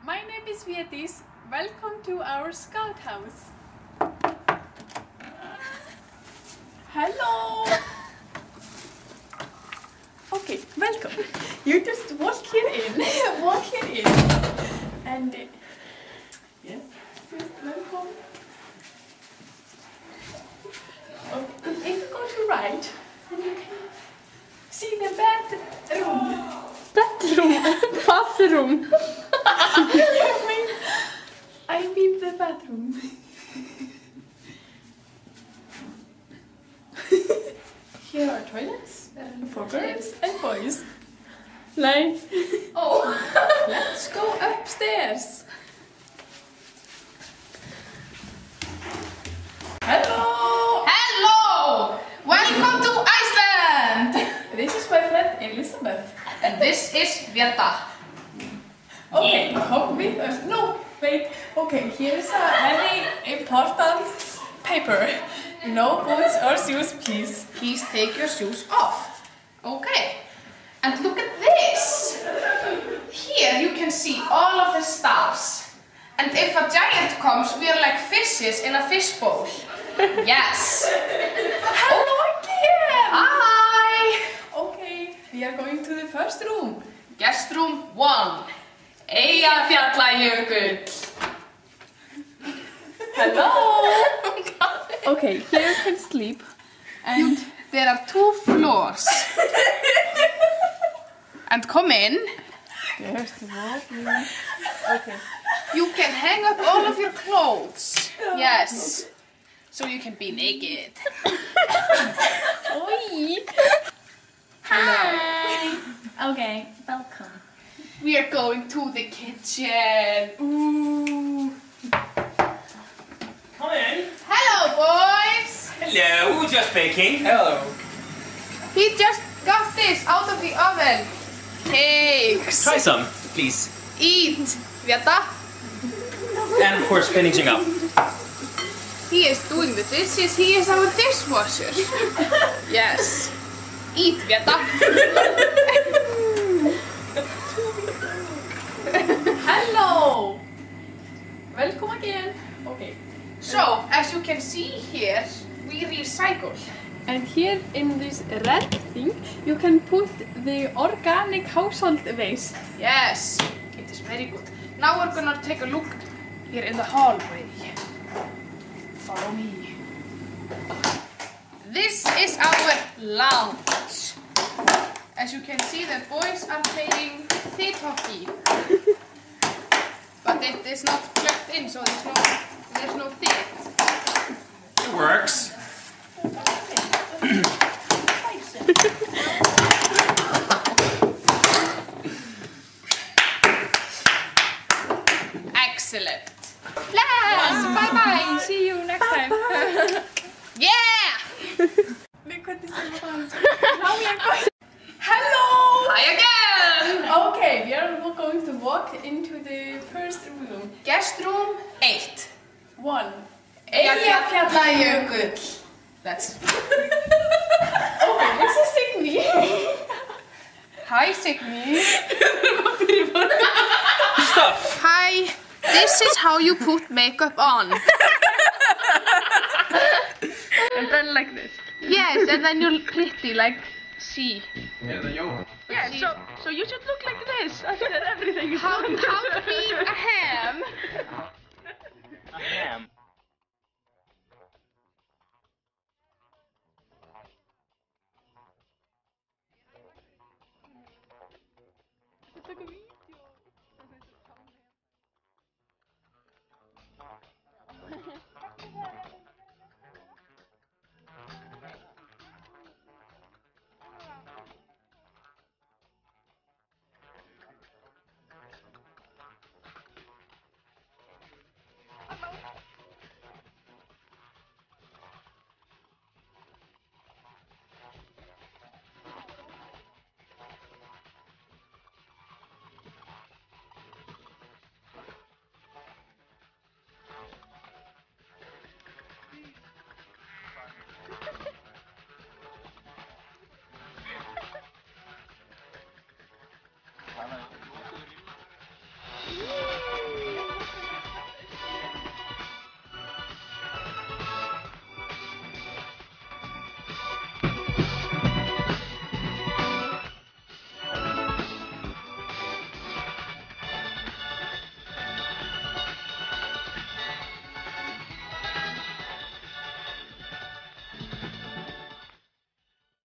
My name is Védís. Welcome to our scout house. Hello! Okay, welcome. You just walk here in, and yes, just welcome. Okay. If you go to right, then you can see the bedroom. Bathroom. I mean the bathroom. Here are toilets for girls and boys. Nej. Oh, let's go upstairs. Hello! Hello! Welcome to Iceland! This is my friend Elizabeth. And this is Veta. Okay, come with us. No, wait. Okay, here's a very important paper. No boots or shoes, please. Please take your shoes off. Okay. And look at this. Here you can see all of the stars. And if a giant comes, we are like fishes in a fishbowl. Yes. Hello again! Hi! Okay, we are going to the first room. Guest room 1. Eyjafjallajökull. Hello! Okay, here you can sleep. And There are 2 floors. And come in. there's the wall. Okay. You can hang up all of your clothes. Yes. So you can be naked. Oi! Hi. Okay, welcome. We are going to the kitchen. Ooh. Come in. Hello, boys. Hello, who's just baking? Hello. He just got this out of the oven. Cakes. Try some, please. Eat. Veta. And of course, finishing up. He is doing the dishes. He is our dishwasher. Yes. Eat, Veta. Hello! Welcome again. Okay. So, as you can see here, we recycle. And here in this red thing, you can put the organic household waste. Yes, it is very good. Now we're gonna take a look here in the hallway. Follow me. This is our lounge. As you can see, the boys are playing third hockey. But it is not plugged in, so there's no third. It works. Excellent. Yes, bye bye. See you next time. Yeah! Look what this is. Now we are going. Hello! Hi again! Okay, we are going to walk into the first room. Guest room 8. 1. Eyjafjallajökull. That's. Okay, this is Signy. Hi, Signy. Stuff. Hi. This is how you put makeup on. And then like this. Yes, and then you're pretty, like, see. Yeah, so you should look like this after everything is How done. to be a ham. A ham. Hello.